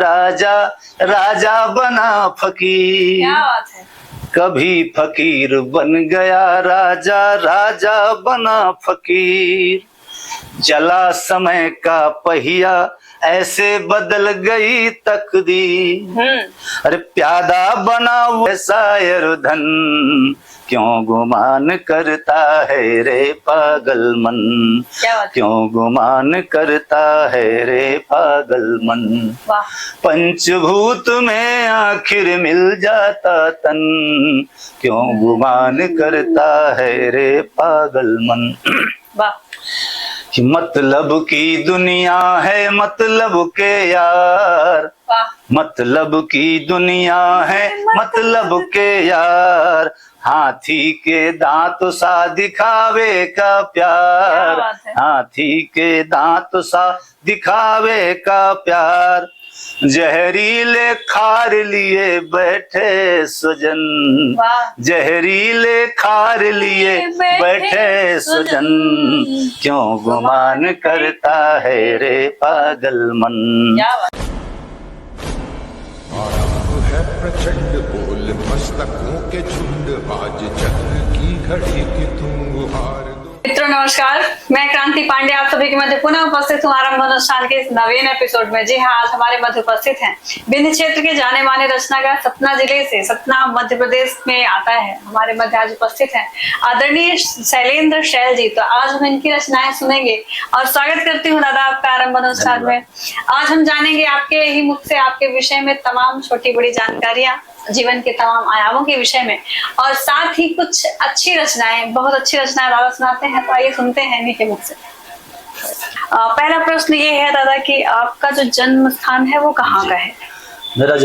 राजा, राजा बना फकीर। क्या बात है। कभी फकीर बन गया राजा, राजा बना फकीर। चला समय का पहिया, ऐसे बदल गई तकदीर। अरे प्यादा बना वो शायर धन, क्यों गुमान करता है रे पागल मन, क्यों गुमान करता है रे पागल मन। पंचभूत में आखिर मिल जाता तन, क्यों गुमान करता है रे पागल मन। कि मतलब की दुनिया है मतलब के यार, मतलब की दुनिया है मतलब के यार। हाथी के दांत सा दिखावे का प्यार, हाथी के दांत सा दिखावे का प्यार। जहरीले खार लिए बैठे सुजन, जहरीले खार लिए बैठे सुजन। क्यों गुमान करता है रे पागल मन। है प्रचंड बोल मस्तकों के झुंड, आज चक्र की घड़ी की तुम हार दो। मित्रों नमस्कार, मैं क्रांति पांडे आप सभी के मध्य पुनः उपस्थित हूँ आरंभ अनुष्ठान के इस नवीन एपिसोड में। जी हाँ, आज हमारे मध्य उपस्थित हैं विंध्य क्षेत्र के जाने माने रचनाकार, सतना जिले से, सतना मध्य प्रदेश में आता है। हमारे मध्य आज उपस्थित हैं आदरणीय शैलेंद्र शैल जी। तो आज हम इनकी रचनाएं सुनेंगे और स्वागत करती हूँ दादा आपका आरंभ अनुष्ठान में। आज हम जानेंगे आपके ही मुख से आपके विषय में तमाम छोटी बड़ी जानकारियां, जीवन के तमाम आयामों के विषय में, और साथ ही कुछ अच्छी रचनाएं, बहुत अच्छी रचनाएं दादा सुनाते हैं। तो आइए सुनते हैं इन्हीं के मुख से। पहला प्रश्न ये है दादा कि आपका जो जन्म स्थान है वो कहाँ का है? मेरी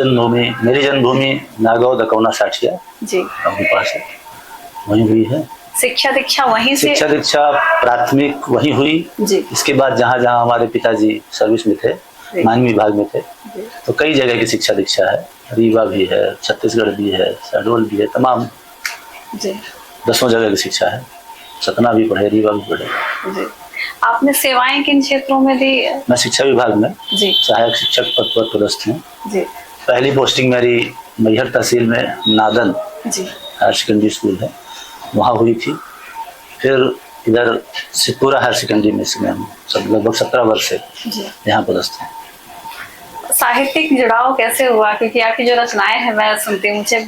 जन्मभूमि नागौर दकौना साठिया जी पास है, वहीं हुई है। शिक्षा दीक्षा वहीं से? शिक्षा दीक्षा प्राथमिक वहीं हुई जी। इसके बाद जहाँ जहाँ हमारे पिताजी सर्विस में थे, मानव विभाग में थे, तो कई जगह की शिक्षा दीक्षा है। रीवा भी है, छत्तीसगढ़ भी है, शहडोल भी है, तमाम जी 10 जगह की शिक्षा है। सतना भी पढ़े, रीवा भी पढ़े जी। आपने सेवाएं किन क्षेत्रों में दी? मैं शिक्षा विभाग में जी सहायक शिक्षक पद पर पदस्थ हूँ जी। पहली पोस्टिंग मेरी मैहर तहसील में नादन जी हायर सेकेंडरी स्कूल है, वहाँ हुई थी। फिर इधर सिद्धपुरा हायर सेकेंडरी में से हम सब लगभग 17 वर्ष से यहाँ पदस्थ हैं। साहित्यिक जुड़ाव कैसे हुआ? क्योंकि आपकी जो रचनाएं हैं मैं सुनती हूँ, मुझे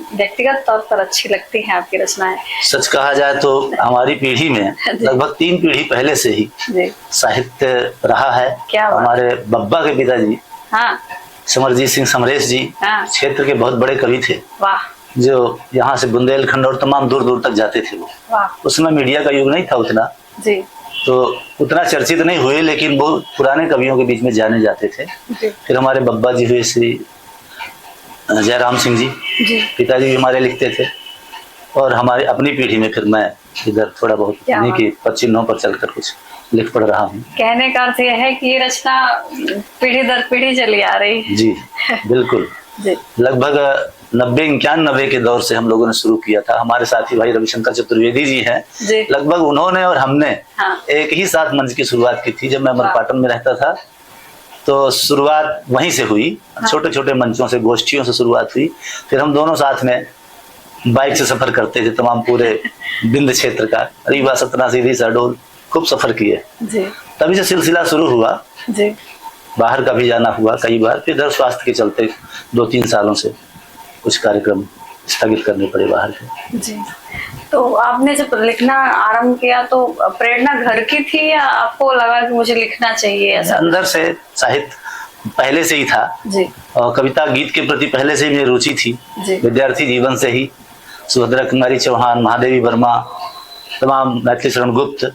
व्यक्तिगत तौर पर अच्छी लगती हैं आपकी रचनाएं। सच कहा जाए तो हमारी पीढ़ी में लगभग 3 पीढ़ी पहले से ही साहित्य रहा है। हमारे बब्बा के पिताजी समरजीत सिंह समरेश जी क्षेत्र के बहुत बड़े कवि थे, जो यहाँ से बुंदेलखंड और तमाम दूर दूर तक जाते थे। वो उस समय मीडिया का युग नहीं था उतना जी, तो उतना चर्चित नहीं हुए, लेकिन वो पुराने कवियों के बीच में जाने जाते थे। फिर हमारे बब्बा जी हुए श्री जयराम सिंह जी, पिताजी भी हमारे लिखते थे। और हमारे अपनी पीढ़ी में फिर मैं इधर थोड़ा बहुत इन्हीं की चिन्हों पर चलकर कुछ लिख पढ़ रहा हूँ। कहने का अर्थ यह है कि ये रचना पीढ़ी दर पीढ़ी चली आ रही है। जी बिल्कुल जी। लगभग 90-91 के दौर से हम लोगों ने शुरू किया था। हमारे साथी भाई रविशंकर चतुर्वेदी जी हैं, लगभग उन्होंने और हमने एक ही साथ मंच की शुरुआत की थी। जब मैं अमरपाटन में रहता था तो शुरुआत वहीं से हुई, छोटे छोटे मंचों से, गोष्ठियों से शुरुआत हुई। फिर हम दोनों साथ में बाइक से सफर करते थे तमाम पूरे विंध्य क्षेत्र का, रीवा, सतना, सीधी, शहडोल, खूब सफर किए। तभी से सिलसिला शुरू हुआ जी। बाहर का भी जाना हुआ कई बार। फिर इधर स्वास्थ्य के चलते 2-3 सालों से कुछ कार्यक्रम स्थगित करने पड़े बाहर के जी। तो आपने जब लिखना आरंभ किया तो प्रेरणा घर की थी या आपको लगा कि मुझे लिखना चाहिए? ऐसा अंदर से साहित्य पहले से ही था जी। और कविता गीत के प्रति पहले से ही मुझे रुचि थी विद्यार्थी जीवन से ही। सुभद्रा कुमारी चौहान, महादेवी वर्मा, तमाम मैथिली शरण गुप्त,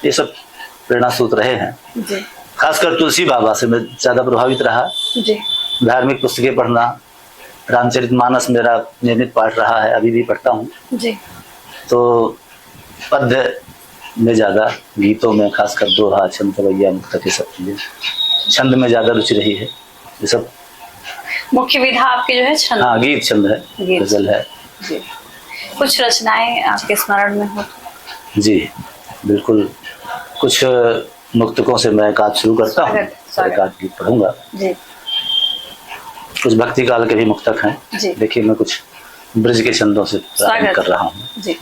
ये सब प्रेरणा स्रोत रहे हैं जी। खासकर तुलसी बाबा से मैं ज्यादा प्रभावित रहा जी। धार्मिक पुस्तकें पढ़ना, रामचरितमानस मेरा नियमित पाठ रहा है, अभी भी पढ़ता हूँ जी। तो पद्य में ज्यादा, गीतों में खासकर दोहा, छंद, तवैया, मुक्तक, ये सब चीजें, छंद में ज्यादा रुचि रही है। ये सब मुख्य विधा आपकी जो है छंद? हाँ, गीत छंद है, गजल है जी। कुछ रचनाएं आपके स्मरण में हो? जी बिल्कुल, कुछ मुक्तकों से मैं काज शुरू करता हूँ, एक आध गीत पढ़ूंगा जी। कुछ भक्ति काल के भी मुक्तक हैं। देखिए मैं कुछ ब्रज के छंदों से प्रारंभ कर रहा हूँ जी।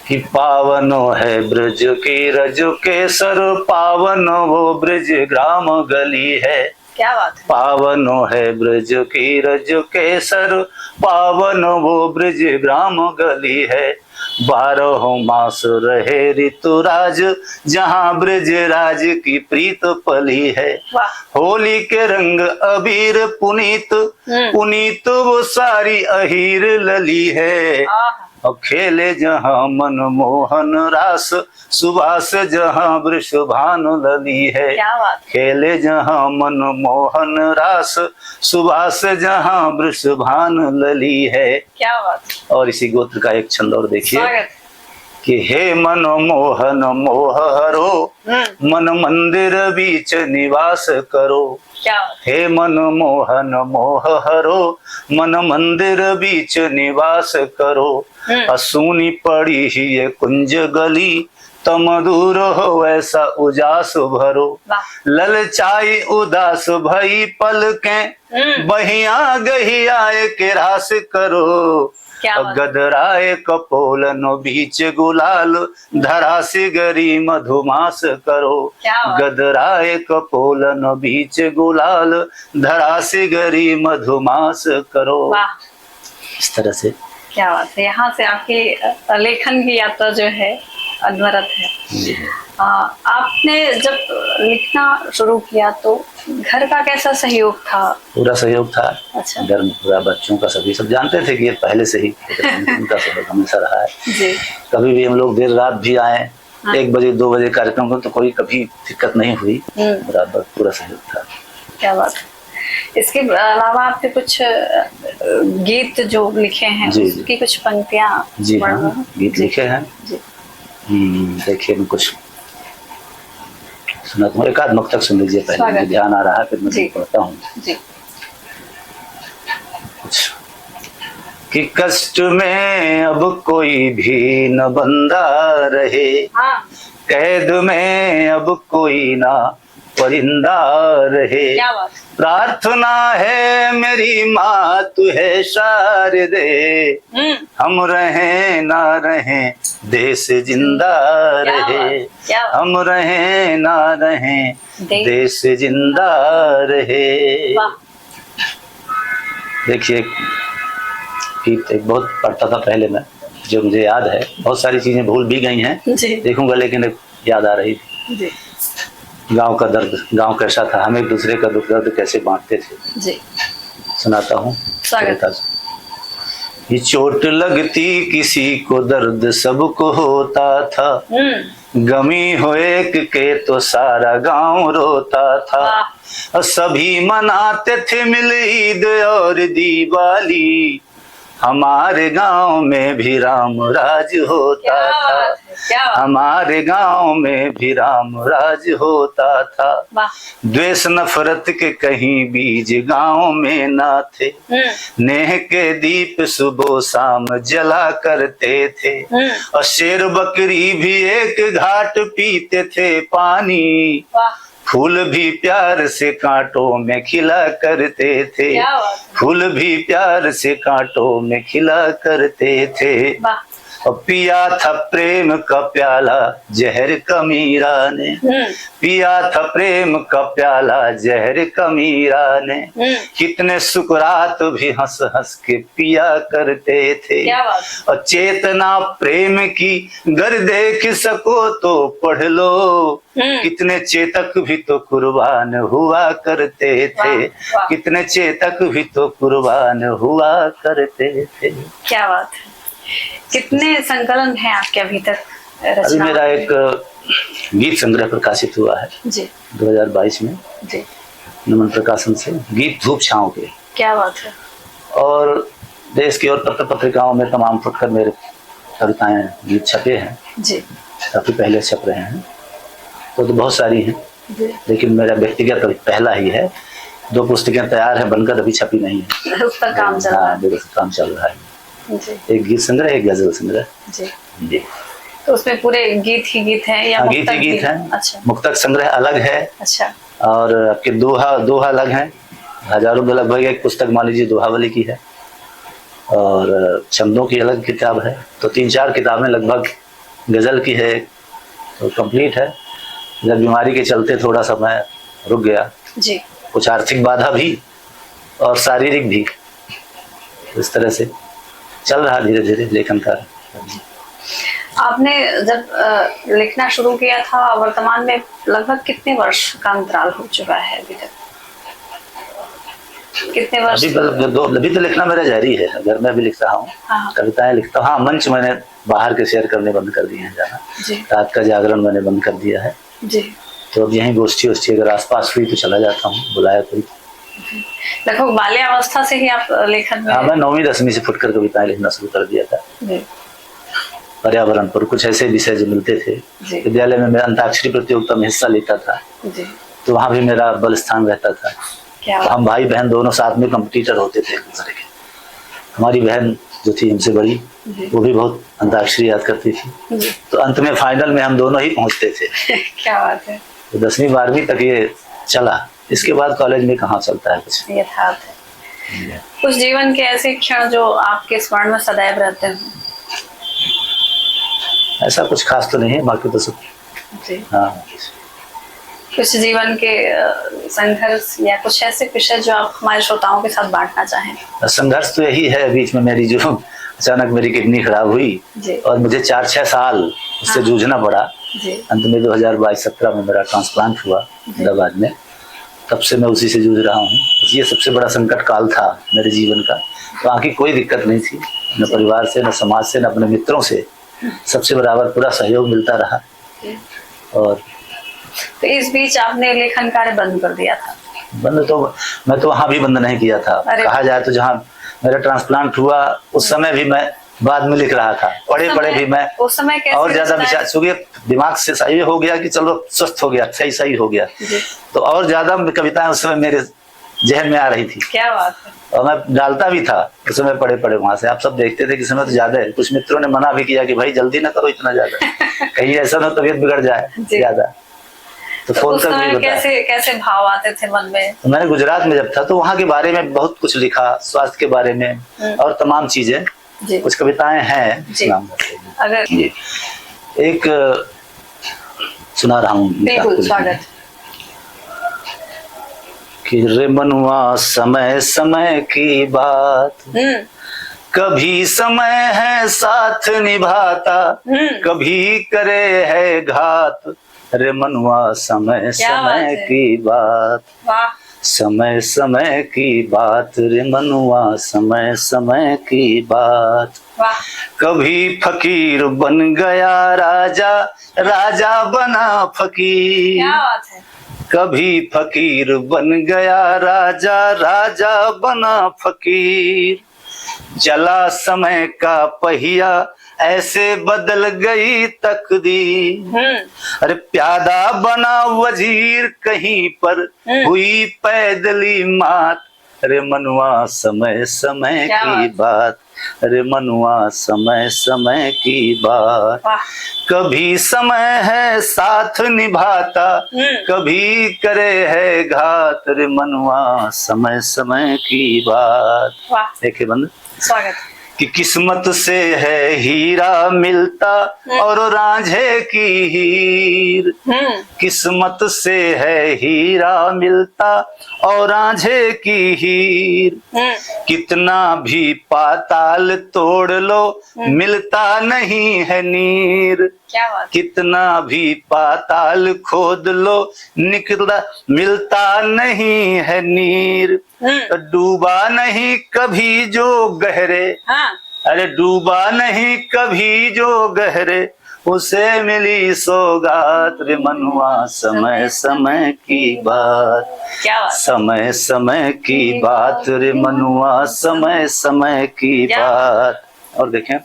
कि पावनो है ब्रज की रज केसर, पावनो वो ब्रज ग्राम गली है। क्या बात है। पावनो है ब्रज की रज केसर, पावनो वो ब्रज ग्राम गली है। 12 मास रहे ऋतुराज, जहाँ ब्रज राज की प्रीत पली है। होली के रंग अबीर पुनीत, पुनीत वो सारी अहीर लली है। और खेले जहाँ मनमोहन रास, सुबास जहाँ वृषभानु लली है। खेले जहाँ मनमोहन रास, सुबास जहाँ वृषभानु लली है। क्या बात। और इसी गोत्र का एक छंद और देखिए कि हे मनमोहन मोहरो, मन मंदिर बीच निवास करो। हे मनमोहन मोहरो, मन मंदिर बीच निवास करो। असुनी पड़ी ही ये कुंज गली, तम दूर हो ऐसा उजास भरो। ललचाई उदास भई पलकें, बहिया गहिया के रास करो। गदराए कपोलन बीच गुलाल, धरा सिगरी मधुमास करो। गदराए कपोलन बीच गुलाल, धरा सिगरी मधुमास करो। इस तरह से क्या बात है। यहाँ से आपकी लेखन की यात्रा जो है अनवरत है। आपने जब लिखना शुरू किया तो घर का कैसा सहयोग था? पूरा सहयोग था। अच्छा। घर में पूरा, बच्चों का, सभी सब जानते थे कि ये पहले से ही उनका सहयोग हमेशा रहा है जी। कभी भी हम लोग देर रात भी आए, 1 बजे 2 बजे कार्यक्रम को, तो कोई कभी दिक्कत नहीं हुई। बराबर पूरा सहयोग था। क्या बात है। इसके अलावा आपने कुछ गीत जो लिखे हैं उसकी कुछ पंक्तियां? जी हाँ, गीत लिखे हैं। देखिए मैं कुछ सुनाता हूँ, एक आध मुक्तक सुन लीजिए पहले, मुझे ध्यान आ रहा है, फिर मैं पढ़ता हूँ। कि कष्ट में अब कोई भी न बंदा रहे, कैद में अब कोई ना परिंदा रहे। प्रार्थना है मेरी माँ तू है शारदे, हम रहे ना रहे देश जिंदा रहे। हम रहे ना रहे देश जिंदा रहे। देखिए गीत एक बहुत पढ़ता था पहले मैं, जो मुझे याद है, बहुत सारी चीजें भूल भी गई हैं, देखूंगा लेकिन याद आ रही थी। गांव का दर्द, गांव कैसा था, हम एक दूसरे का दुख दर्द कैसे बांटते थे जी। सुनाता हूँ। ये चोट लगती किसी को दर्द सबको होता था, गमी हो एक के तो सारा गांव रोता था। और सभी मनाते थे मिल ईद और दिवाली, हमारे गांव में भी राम राज होता था। हमारे गांव में भी राम राज होता था। द्वेष नफरत के कहीं बीज गांव में ना थे, नेह के दीप सुबह शाम जला करते थे। और शेर बकरी भी एक घाट पीते थे पानी, फूल भी प्यार से कांटों में खिला करते थे। फूल भी प्यार से कांटों में खिला करते थे। और पिया था प्रेम का प्याला जहर कमीरा ने, पिया था प्रेम का प्याला जहर कमीरा ने। कितने सुकरात भी हंस हंस के पिया करते थे। और चेतना प्रेम की गर देख सको तो पढ़ लो, कितने चेतक भी तो कुर्बान हुआ करते थे। कितने चेतक भी तो कुर्बान हुआ करते थे। क्या बात है। कितने संकलन हैं आपके अभी तक? अभी मेरा एक गीत संग्रह प्रकाशित हुआ है जी 2022 में जी, नमन प्रकाशन से, गीत धूप छाँव के। क्या बात है। और देश की और पत्र पत्रिकाओं में तमाम फुटकर मेरे कविताएं गीत छपे हैं जी, काफी पहले छप रहे हैं, तो बहुत सारी हैं, लेकिन मेरा व्यक्तिगत अभी पहला ही है। 2 पुस्तकें तैयार हैं, बनकर अभी छपी नहीं है, उस पर काम चल रहा है। काम चल रहा है जी। एक गीत संग्रह, एक गजल संग्रह जी जी। तो उसमें पूरे गीत ही गीत है या गीत ही गीत है? अच्छा। मुक्तक संग्रह अलग है। अच्छा। और आपके दोहा अलग हैं, हजारों में लगभग एक पुस्तक मान लीजिए दोहावली की है और छंदों की अलग किताब है, तो 3-4 किताबें लगभग गजल की है, तो कंप्लीट है। जब बीमारी के चलते थोड़ा समय रुक गया जी, कुछ आर्थिक बाधा भी और शारीरिक भी, इस तरह से चल रहा धीरे धीरे लेखन का। आपने जब लिखना शुरू किया था, वर्तमान में लगभग कितने वर्ष का अंतराल हो चुका है अभी तक? कितने वर्ष? अभी तो लिखना मेरा जारी है, घर में भी लिख रहा हूँ। हाँ। कविताएं लिखता हूँ। हाँ, मंच मैंने बाहर के शेयर करने बंद कर दिए हैं जाना। रात का जागरण मैंने बंद कर दिया है जी। तो अब यहीं गोष्ठी अगर आसपास हुई तो चला जाता हूँ, बुलाया कोई। लगभग बाल्यावस्था से ही आप लेखन में? हाँ, मैं 9वीं-10वीं से फुटकर कविताएं लिखना शुरू कर दिया था। पर्यावरण पर कुछ ऐसे विषय जो मिलते थे विद्यालय में, मैं अंताक्षरी प्रतियोगिता में हिस्सा लेता था तो वहाँ भी मेरा बल स्थान रहता था। तो हम भाई बहन दोनों साथ में कंपटीटर होते थे एक दूसरे के। हमारी बहन जो थी हमसे बड़ी, वो भी बहुत अंताक्षरी याद करती थी, तो अंत में फाइनल में हम दोनों ही पहुंचते थे। क्या बात है। तो 10वीं-12वीं तक ये चला, इसके बाद कॉलेज में कहाँ चलता है कुछ। यथार्थ है। कुछ जीवन के ऐसे क्षण जो आपके स्मरण में सदैव रहते हैं? ऐसा कुछ खास तो नहीं है, बाकी तो सब। हाँ, कुछ जीवन के संघर्ष या कुछ ऐसे विषय जो आप हमारे श्रोताओं के साथ बांटना चाहें? संघर्ष तो यही है, बीच में मेरी जो अचानक मेरी किडनी खराब हुई और मुझे 4-6 साल उससे जूझना पड़ा। अंत में 2022-17 में मेरा ट्रांसप्लांट हुआ अहमदाबाद में। तब से मैं उसी से जूझ रहा हूँ। ये सबसे बड़ा संकट काल था मेरे जीवन का। तो बाकी कोई दिक्कत नहीं थी, न परिवार से, न समाज से, न अपने मित्रों से, सबसे बराबर पूरा सहयोग मिलता रहा। और तो इस बीच आपने लेखन कार्य बंद कर दिया था? बंद तो मैं तो वहाँ भी बंद नहीं किया था। कहा जाए तो जहाँ मेरा ट्रांसप्लांट हुआ उस समय भी मैं बाद में लिख रहा था, पढ़े भी मैं उस समय कैसे और ज्यादा विचार, चूंकि दिमाग से सही हो गया कि चलो स्वस्थ हो गया, सही हो गया, तो और ज्यादा कविताएं उस समय मेरे जहन में आ रही थी। क्या बात है। और मैं डालता भी था उस समय पढ़े वहां से। आप सब देखते थे कि समय तो ज्यादा है। कुछ मित्रों ने मना भी किया कि भाई जल्दी ना करो इतना ज्यादा, कहीं ऐसा ना तबीयत बिगड़ जाए ज्यादा। तो फोन कर भी बताया। कैसे भाव आते थे मन में? तो मैंने गुजरात में जब था तो वहाँ के बारे में बहुत कुछ लिखा, स्वास्थ्य के बारे में और तमाम चीजें। कुछ कविताएं हैं, अगर एक सुना रहा हूँ। बिल्कुल, स्वागत। कि रे मनुआ समय समय की बात, कभी समय है साथ निभाता, कभी करे है घात। रे मनुआ समय समय की बात, समय समय की बात। रे मनुआ समय समय की बात। कभी फकीर बन गया राजा, राजा बना फकीर। क्या बात है। कभी फकीर बन गया राजा, राजा बना फकीर। चला समय का पहिया, ऐसे बदल गई तकदीर। अरे प्यादा बना वजीर, कहीं पर हुई पैदली मात। अरे मनुआ समय समय की बात, अरे मनुआ समय समय की बात। कभी समय है साथ निभाता, कभी करे है घात। अरे मनुआ समय समय की बात। देखिए बंद, स्वागत। कि किस्मत से है हीरा मिलता और रांझे की हीर। किस्मत से है हीरा मिलता और रांझे की हीर। कितना भी पाताल तोड़ लो, मिलता नहीं है नीर। क्या बात। कितना भी पाताल खोद लो, निकला मिलता नहीं है नीर। डूबा नहीं कभी जो गहरे, अरे डूबा नहीं कभी जो गहरे, उसे मिली सौगात। रे मनुआ समय समय की बात, समय समय की बात। रे मनुआ समय समय की बात। और देखें,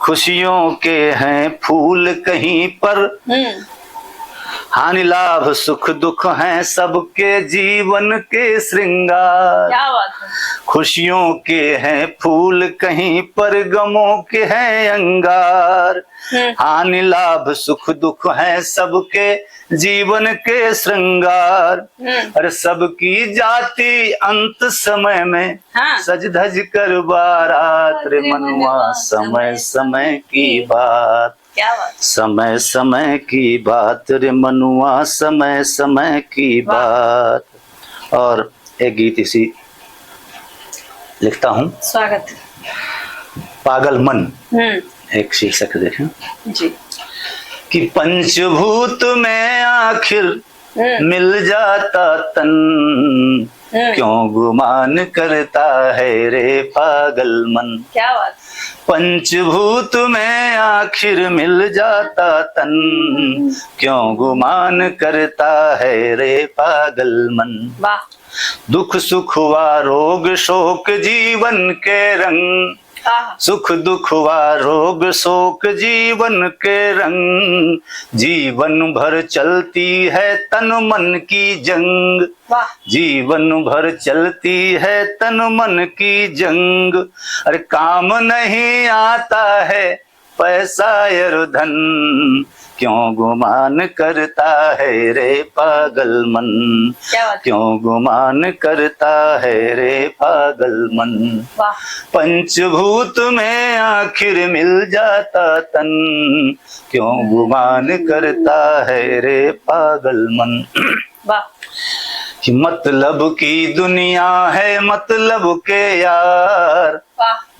खुशियों के हैं फूल कहीं पर, हानि लाभ सुख दुख हैं सबके जीवन के श्रृंगार। क्या बात है। खुशियों के हैं फूल कहीं पर गमों के हैं अंगार। हानि लाभ सुख दुख हैं सबके जीवन के श्रृंगार। अरे सबकी जाति अंत समय में सज धज कर बारात। रे मनुआ समय समय की बात, क्या बात। समय समय की बात रे मनुआ समय समय की बात। और एक गीत इसी लिखता हूँ, स्वागत। पागल मन, एक शीर्षक देखें जी। कि पंचभूत में आखिर मिल जाता तन, क्यों गुमान करता है रे पागल मन। क्या बात। पंचभूत में आखिर मिल जाता तन, क्यों गुमान करता है रे पागल मन। वाह। दुख सुख वा रोग शोक जीवन के रंग, सुख दुख वा रोग शोक जीवन के रंग, जीवन भर चलती है तन मन की जंग। जीवन भर चलती है तन मन की जंग। अरे काम नहीं आता है पैसा और धन, क्यों गुमान करता है रे पागल मन। क्यों गुमान करता है रे पागल मन। पंचभूत में आखिर मिल जाता तन, क्यों गुमान करता है रे पागल मन। कि मतलब की दुनिया है मतलब के यार,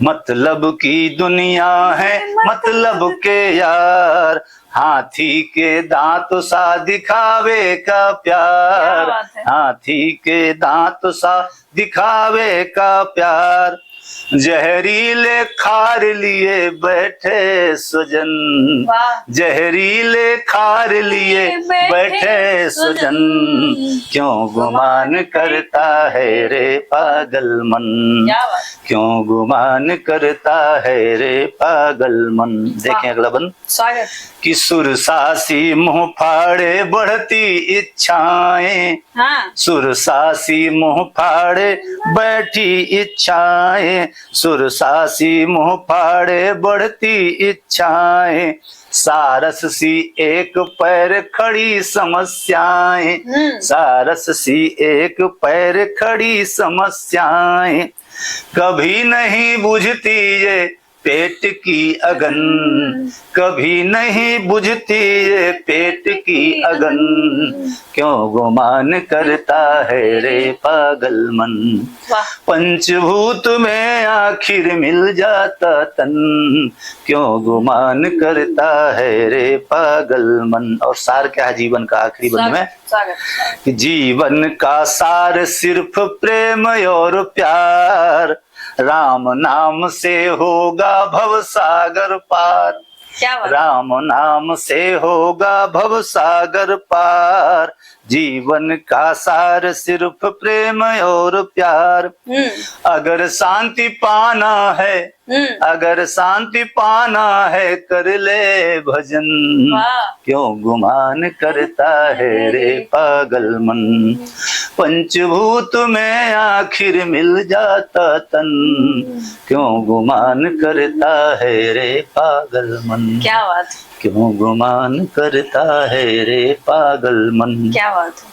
मतलब की दुनिया है मतलब के यार। हाथी के दांत सा दिखावे का प्यार, हाथी के दांत सा दिखावे का प्यार। जहरीले खार लिए बैठे सुजन, जहरीले खार लिए बैठे सुजन, क्यों गुमान करता है रे पागल मन। क्यों गुमान करता है रे पागल मन। देखें अगला बंद। कि सुरसासी मुंह फाड़े बढ़ती इच्छाएं, सुरसासी मुंह फाड़े बैठी इच्छाएं, सुरसासी मुंह फाड़े बढ़ती इच्छाएं। सारस सी एक पैर खड़ी समस्याएं, सारस सी एक पैर खड़ी समस्याएं। कभी नहीं बुझती ये पेट की अगन, कभी नहीं बुझती ये पेट की अगन, क्यों गुमान करता है रे पागल मन। पंचभूत में आखिर मिल जाता तन, क्यों गुमान करता है रे पागल मन। और सार क्या है जीवन का आखिरी बंद में, कि जीवन का सार सिर्फ प्रेम और प्यार, राम नाम से होगा भव सागर पार। राम नाम से होगा भव सागर पार। जीवन का सार सिर्फ प्रेम और प्यार। अगर शांति पाना है, अगर शांति पाना है कर ले भजन, क्यों गुमान करता है रे पागल मन। पंचभूत में आखिर मिल जाता तन, क्यों गुमान करता है रे पागल मन। क्या बात। क्यों गुमान करता है रे पागल मन। क्या बात है।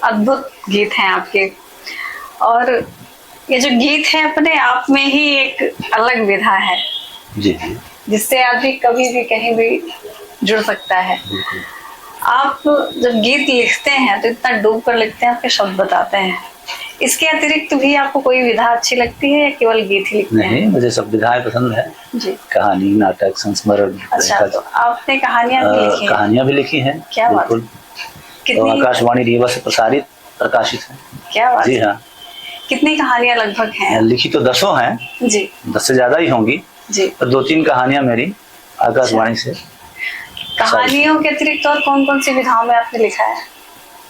अद्भुत गीत हैं आपके। और ये जो गीत है अपने आप में ही एक अलग विधा है जी, जिससे आदमी कभी भी कहीं भी जुड़ सकता है। आप जब गीत लिखते हैं तो इतना डूब कर लिखते हैं, आपके शब्द बताते हैं। इसके अतिरिक्त भी आपको कोई विधा अच्छी लगती है या केवल गीत ही लिखते हैं? नहीं, मुझे सब विधाएं पसंद है जी। कहानी, नाटक, संस्मरण। अच्छा, तो आपने कहानियां भी लिखी हैं? कहानियां भी लिखी हैं। क्या बात। तो आकाशवाणी रीवा से प्रसारित प्रकाशित है। क्या बात। जी हाँ। कितनी कहानियां लगभग हैं? लिखी तो 10 हैं जी, 10 से ज्यादा ही होंगी जी। पर 2-3 कहानियां मेरी आकाशवाणी से। कहानियों के अतिरिक्त और कौन कौन सी विधाओं में आपने लिखा है?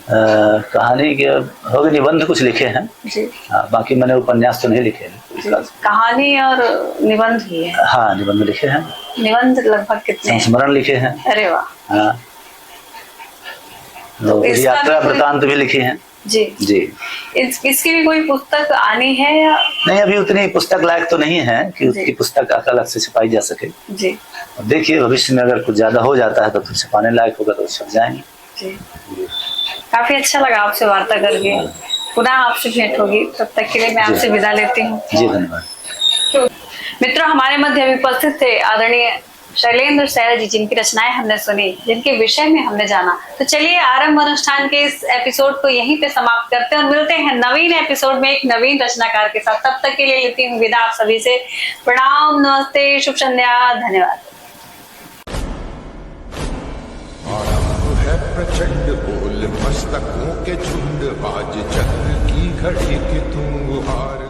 कहानी के हो गए, निबंध कुछ लिखे हैं जी। बाकी मैंने उपन्यास तो नहीं लिखे हैं। कहानी और निबंध ही है? हाँ, निबंध लिखे हैं। निबंध लगभग कितने? संस्मरण लिखे हैं। अरे वाह। हाँ, तो इसका यात्रा भी वृतांत भी लिखी है जी जी। इसकी भी कोई पुस्तक आनी है या नहीं, अभी उतनी पुस्तक लायक तो नहीं है कि उसकी पुस्तक अलग से छपाई जा सके जी। देखिए भविष्य में अगर कुछ ज्यादा हो जाता है तो फिर छपाने लायक होगा तो छप जाएंगे जी। काफी अच्छा लगा आपसे वार्ता करके, पुनः आपसे भेंट होगी, तब तक के लिए मैं आपसे विदा लेती हूँ। जी धन्यवाद। मित्रों, हमारे मध्य अभी उपस्थित थे आदरणीय शैलेंद्र सैरा जी, जिनकी रचनाएं हमने सुनी, जिनके विषय में हमने जाना। तो चलिए आरंभ अनुष्ठान के इस एपिसोड को यहीं पे समाप्त करते हैं और मिलते हैं नवीन एपिसोड में एक नवीन रचनाकार के साथ। तब तक के लिए लेती हूँ विदा आप सभी से। प्रणाम, नमस्ते, शुभ संध्या, धन्यवाद। आरंभ है प्रचंड बोल मस्तकों के झुंड, बाज चक्र की घड़ी कि तुम हार